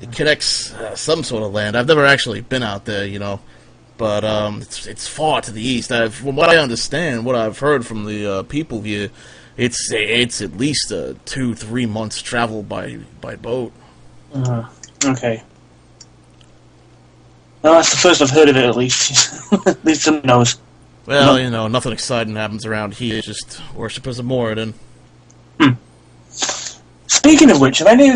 it connects some sort of land. I've never actually been out there, but it's far to the east. From what I understand, what I've heard from the people here, it's at least 2-3 months travel by boat. Okay. No, that's the first I've heard of it, at least. At least someone knows. Well, nothing exciting happens around here. It's just worshippers of Moradin. Speaking of which, have any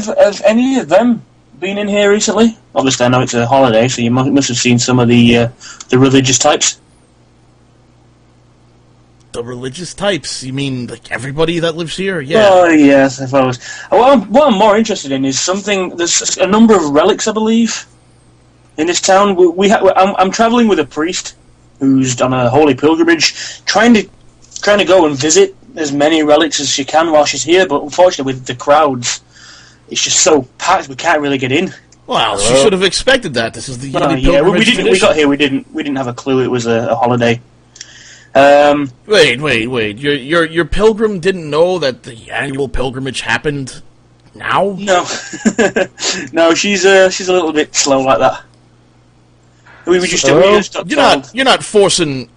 of them been in here recently? Obviously, I know it's a holiday, so you must have seen some of the religious types. The religious types? You mean like everybody that lives here? Yeah. Oh, yes, I suppose. What I'm more interested in is something. There's a number of relics, I believe, in this town. I'm traveling with a priest who's on a holy pilgrimage, trying to go and visit as many relics as she can while she's here. But unfortunately, with the crowds, it's just so packed we can't really get in. Well, she should have expected that. This is the yearly yeah, pilgrimage we didn't. tradition. We got here. We didn't have a clue it was a holiday. Wait. Your pilgrim didn't know that the annual pilgrimage happened now? No. No, she's a little bit slow like that. We just you're not forcing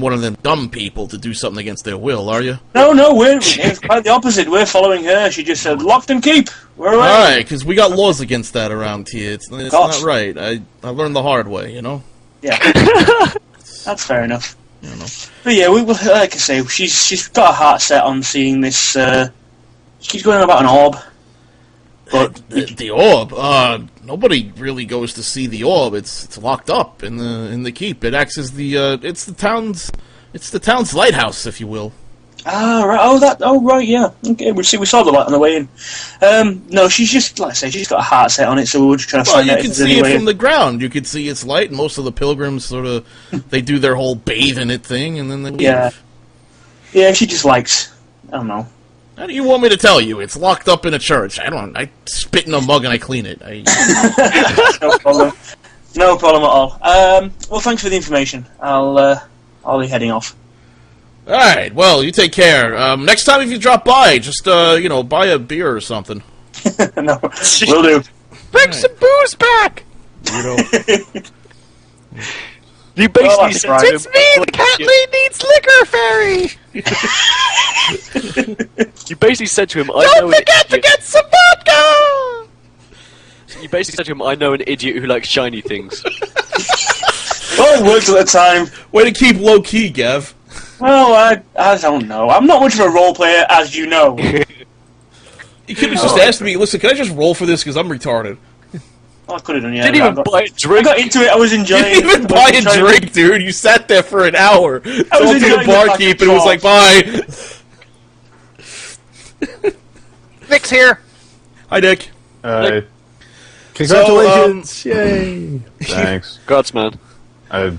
one of them dumb people to do something against their will, are you? No, it's quite the opposite. We're following her. She just said, "Locked and keep." We're away. All right, because we got laws against that around here. It's not right. I learned the hard way, Yeah, that's fair enough. know. But yeah, we like I say, she's got a heart set on seeing this. She's going on about an orb. But the orb, nobody really goes to see the orb. It's locked up in the keep. It acts as it's the town's lighthouse, if you will. Ah, right. Right, yeah. Okay, we saw the light on the way in. No, she's just, like I say, she's got a heart set on it, so we're just trying to find out if there's any way. You can see it from the ground. You can see its light, and most of the pilgrims sort of, they do their whole bathe in it thing, and then they leave. Yeah, she just likes, I don't know. How do you want me to tell you? It's locked up in a church. I spit in a mug and I clean it. No problem. No problem at all. Well, thanks for the information. I'll be heading off. Alright, well, you take care. Next time if you drop by, just, buy a beer or something. No, will do. Bring some booze back! You basically said, "It's me, the cat lady needs liquor, fairy!" You basically said to him, "Don't forget to get some vodka!" You basically said to him, "I know an idiot who likes shiny things." Well, works at a time. Way to keep low-key, Gav. Well, I don't know. I'm not much of a role player, as you know. You could have just asked me, listen, can I just roll for this, because I'm retarded. Well, I could have done, yeah. Didn't even buy a drink. I got into it, I was enjoying it. You didn't even buy a drink, dude. You sat there for an hour. Talked to the barkeep, and it was like, bye. Nick's here. Hi, Nick. Congratulations! So, yay! Thanks. Gods, man. I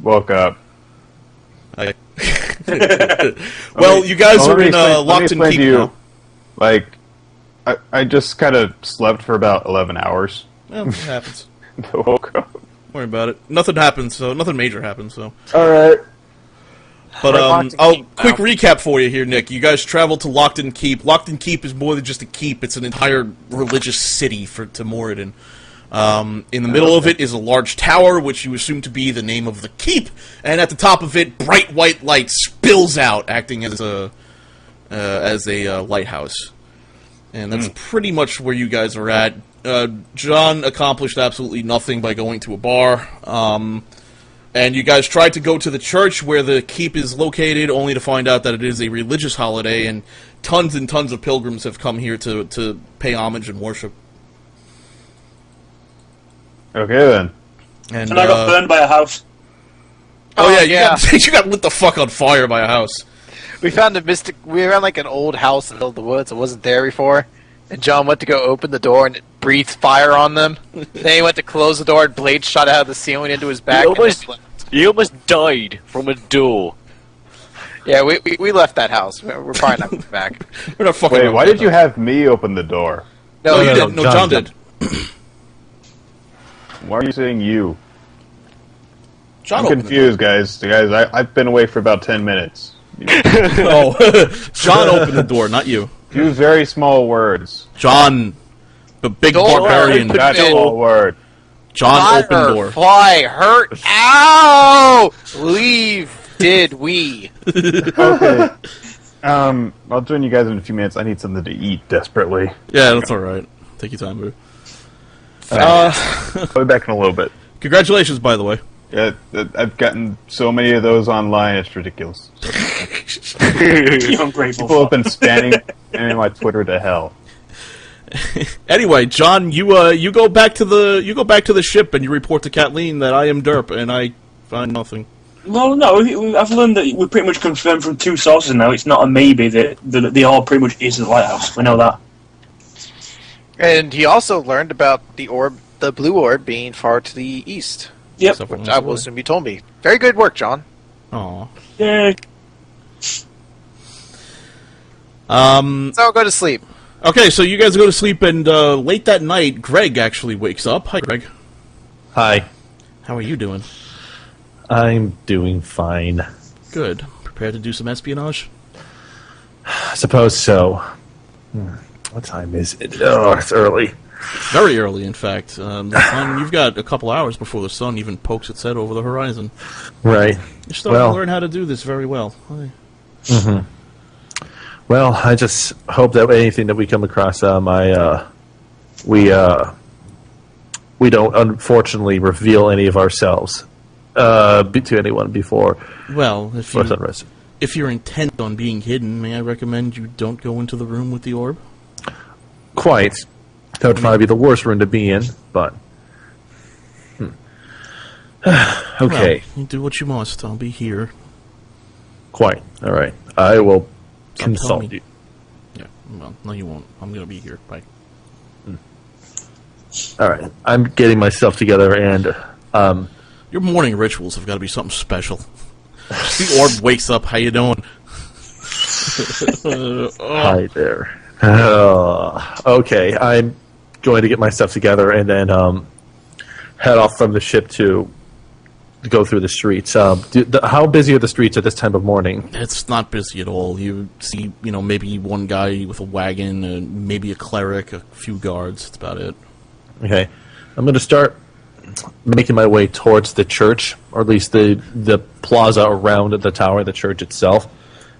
woke up. Well, you guys are in locked and keep now. Like, I just kind of slept for about 11 hours. Well, it happens. I woke up. Don't worry about it. Nothing happens, so nothing major happens, so. Alright. But, I'll quick recap for you here, Nick. You guys traveled to Lockton Keep. Lockton Keep is more than just a keep. It's an entire religious city to Moradin. In the middle of it is a large tower, which you assume to be the name of the keep, and at the top of it, bright white light spills out, acting as a lighthouse. And that's pretty much where you guys are at. John accomplished absolutely nothing by going to a bar. And you guys tried to go to the church where the keep is located, only to find out that it is a religious holiday, and tons of pilgrims have come here to pay homage and worship. Okay, then. And I got burned by a house. Oh, yeah, you got lit the fuck on fire by a house. We found we found like an old house in the middle of the woods. It wasn't there before. And John went to go open the door and it breathed fire on them. Then he went to close the door and blades shot out of the ceiling into his back. He almost died from a door. Yeah, we left that house. We're probably not coming back. We're not fucking. Wait, why did you have me open the door? No, you didn't. No, John did. Why are you saying you? John I'm confused, guys. I've been away for about 10 minutes. Oh, John opened the door, not you. Use very small words. John a big Door barbarian. open. That's Bill. all word. John Fire, Opendoor. fly, hurt, ow! Leave, did we? Okay. I'll join you guys in a few minutes. I need something to eat desperately. Yeah, that's all right. Take your time, boo. I'll be back in a little bit. Congratulations, by the way. Yeah, I've gotten so many of those online, it's ridiculous. You ungrateful People have fuck. been spamming my Twitter to hell. Anyway, John, you go back to the ship and you report to Kathleen that I am derp and I find nothing. Well, no, I've learned that we pretty much confirmed from two sources now. It's not a maybe that the orb pretty much is the lighthouse. We know that. And he also learned about the orb, the blue orb, being far to the east. Yep. So Which I will assume you told me. Very good work, John. Aw. Yeah. So go to sleep. Okay, so you guys go to sleep, and late that night, Greg actually wakes up. Hi, Greg. Hi. How are you doing? I'm doing fine. Good. Prepared to do some espionage? I suppose so. What time is it? Oh, it's early. Very early, in fact. The sun, you've got a couple hours before the sun even pokes its head over the horizon. Right. You're starting to learn how to do this very well. Hi. Mm-hmm. Well, I just hope that anything that we come across, we don't unfortunately reveal any of ourselves to anyone before. Well, Sunrise. if you're intent on being hidden, may I recommend you don't go into the room with the orb? Quite. That would probably be the worst room to be in, but... Okay. Well, you do what you must. I'll be here. Quite. All right. I will Don't tell consult me. you. Yeah, well, no you won't. I'm going to be here. Bye. All right. I'm getting myself together and... Your morning rituals have got to be something special. The orb wakes up. How you doing? Hi there. Okay, I'm going to get my stuff together and then head off from the ship to go through the streets. How busy are the streets at this time of morning? It's not busy at all. You see, maybe one guy with a wagon, and maybe a cleric, a few guards. That's about it. Okay, I'm going to start making my way towards the church, or at least the plaza around the tower, the church itself.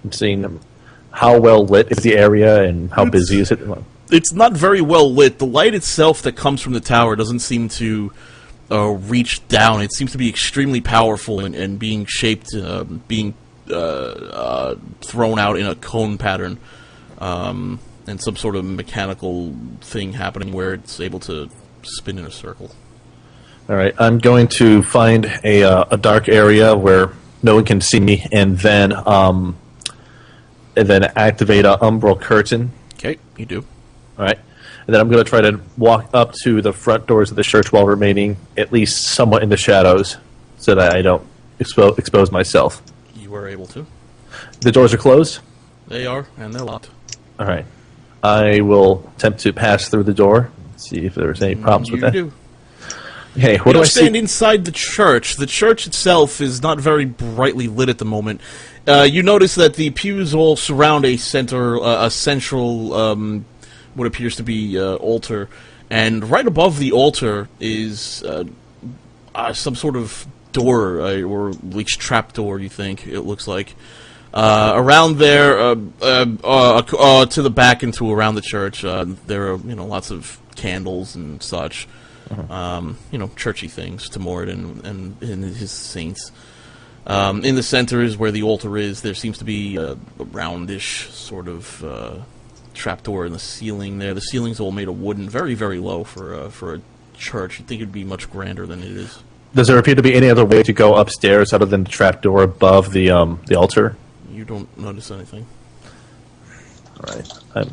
I'm seeing how well lit is the area and how busy is it. It's not very well lit. The light itself that comes from the tower doesn't seem to reach down. It seems to be extremely powerful and being shaped, being thrown out in a cone pattern, and some sort of mechanical thing happening where it's able to spin in a circle. All right, I'm going to find a dark area where no one can see me, and then activate an umbral curtain. Okay, you do. All right, and then I'm going to try to walk up to the front doors of the church while remaining at least somewhat in the shadows, so that I don't expose myself. You were able to. The doors are closed? They are, and they're locked. All right. I will attempt to pass through the door, see if there's any problems with that. You do. Okay, what do I stand see? inside the church. The church itself is not very brightly lit at the moment. You notice that the pews all surround a central, what appears to be altar, and right above the altar is some sort of door, or at least trap door. You think it looks like around there, to the back and to around the church. There are lots of candles and such. Churchy things to Moradin and his saints. In the center is where the altar is. There seems to be a roundish sort of trapdoor in the ceiling there. The ceiling's all made of wood and very, very low for a church. You'd think it'd be much grander than it is. Does there appear to be any other way to go upstairs other than the trapdoor above the altar? You don't notice anything. All right. I'm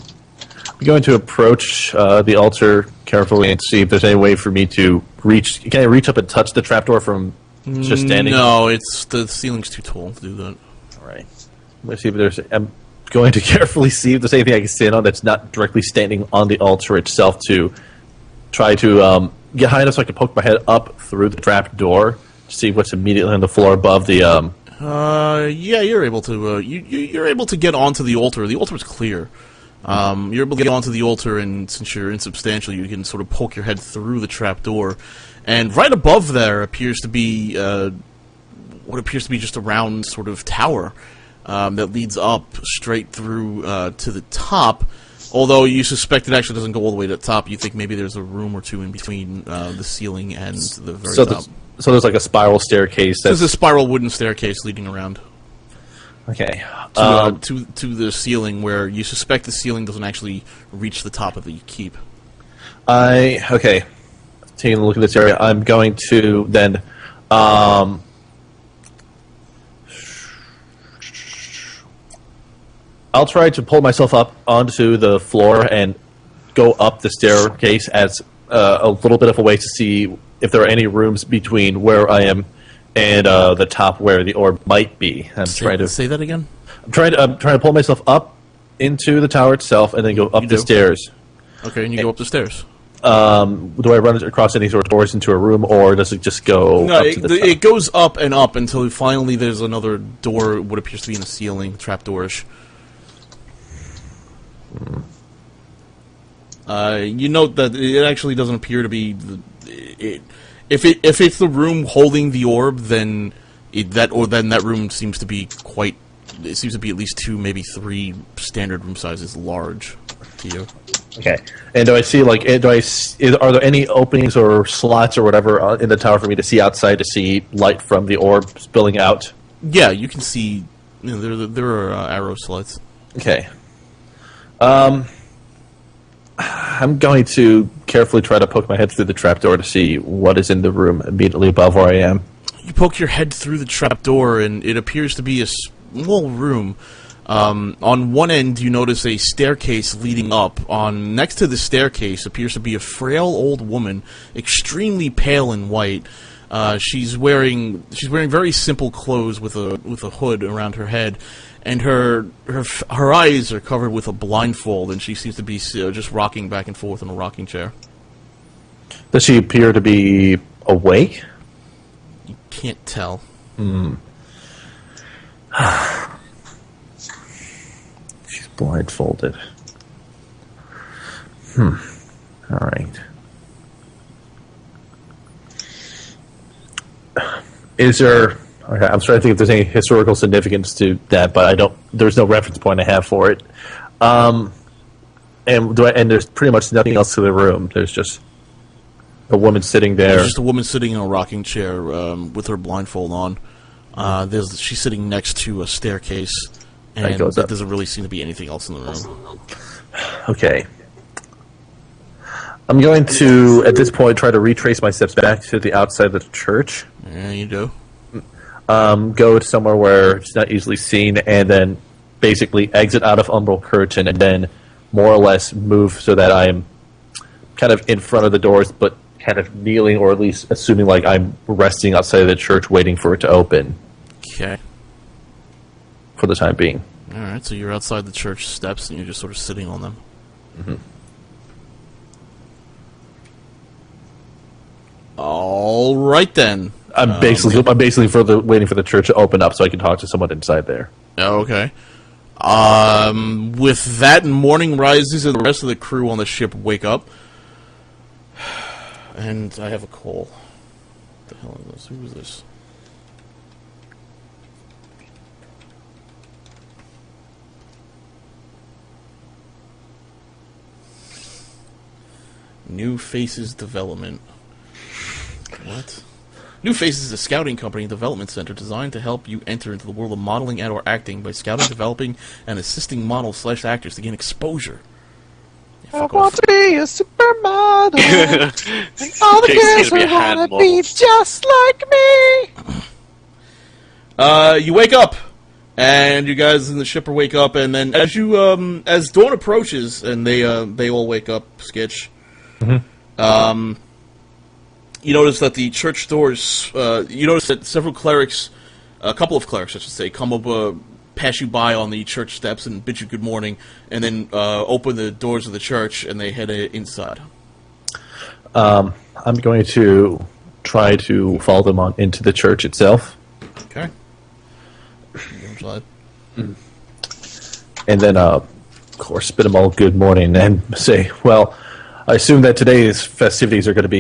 going to approach the altar carefully and see if there's any way for me to reach. Can I reach up and touch the trapdoor from just standing? No, the ceiling's too tall to do that. All right. Let's see if there's. I'm going to carefully see if there's anything I can stand on that's not directly standing on the altar itself to try to get high enough so I can poke my head up through the trapdoor to see what's immediately on the floor above the. Yeah, you're able to. You're able to get onto the altar. The altar is clear. You're able to get onto the altar, and since you're insubstantial, you can sort of poke your head through the trapdoor. And right above there appears to be what appears to be just a round sort of tower that leads up straight through to the top. Although you suspect it actually doesn't go all the way to the top, you think maybe there's a room or two in between the ceiling and the very top. So there's like a spiral staircase. There's a spiral wooden staircase leading around. Okay. To the ceiling, where you suspect the ceiling doesn't actually reach the top of the keep. Okay. Taking a look at this area, I'm going to then I'll try to pull myself up onto the floor and go up the staircase as a little bit of a way to see if there are any rooms between where I am and the top where the orb might be. Trying to say that again. I'm trying to pull myself up into the tower itself and then go up the stairs. Okay, and you go up the stairs. Do I run across any sort of doors into a room, or does it just go up to the top? It goes up and up until finally there's another door, what appears to be in the ceiling, trapdoorish. You note that it actually doesn't appear to be... If it's the room holding the orb, then that room seems to be quite... It seems to be at least 2, maybe 3 standard room sizes large to you. Okay. And do I see, like, are there any openings or slots or whatever in the tower for me to see outside to see light from the orb spilling out? Yeah, you can see, there are arrow slits. Okay. I'm going to carefully try to poke my head through the trapdoor to see what is in the room immediately above where I am. You poke your head through the trapdoor, and it appears to be a small room. On one end, you notice a staircase leading up. Next to the staircase appears to be a frail old woman, extremely pale and white. She's wearing very simple clothes with a hood around her head, and her eyes are covered with a blindfold, and she seems to be just rocking back and forth in a rocking chair. Does she appear to be awake? You can't tell. She's blindfolded. All right. Is there... Okay, I'm trying to think if there's any historical significance to that, but there's no reference point I have for it. And there's pretty much nothing else to the room. There's just a woman sitting there. There's just a woman sitting in a rocking chair with her blindfold on. She's sitting next to a staircase, and there doesn't really seem to be anything else in the room. Okay. I'm going to, at this point, try to retrace my steps back to the outside of the church. Yeah, you do. Go to somewhere where it's not easily seen, and then basically exit out of umbral curtain, and then more or less move so that I'm kind of in front of the doors, but kind of kneeling, or at least assuming like I'm resting outside of the church, waiting for it to open. Okay. For the time being. All right, so you're outside the church steps, and you're just sort of sitting on them. Mm-hmm. All right then. I'm basically waiting for the church to open up so I can talk to someone inside there. Okay. With that, morning rises and the rest of the crew on the ship wake up. And I have a call. What the hell is this? Who is this? New Faces Development. What? New Faces is a scouting company and development center designed to help you enter into the world of modeling and/or acting by scouting, developing, and assisting models/actors to gain exposure. I want to be a supermodel, and all the girls will want to be just like me. You wake up, and you guys in the shipper wake up, and then as dawn approaches, and they all wake up, Skitch. Mm-hmm. You notice that the church doors, you notice that several clerics, a couple of clerics, I should say, come up, pass you by on the church steps and bid you good morning, and then open the doors of the church, and they head inside. I'm going to try to follow them on into the church itself. Okay. Inside. And then course, bid them all good morning and say, well, I assume that today's festivities are going to be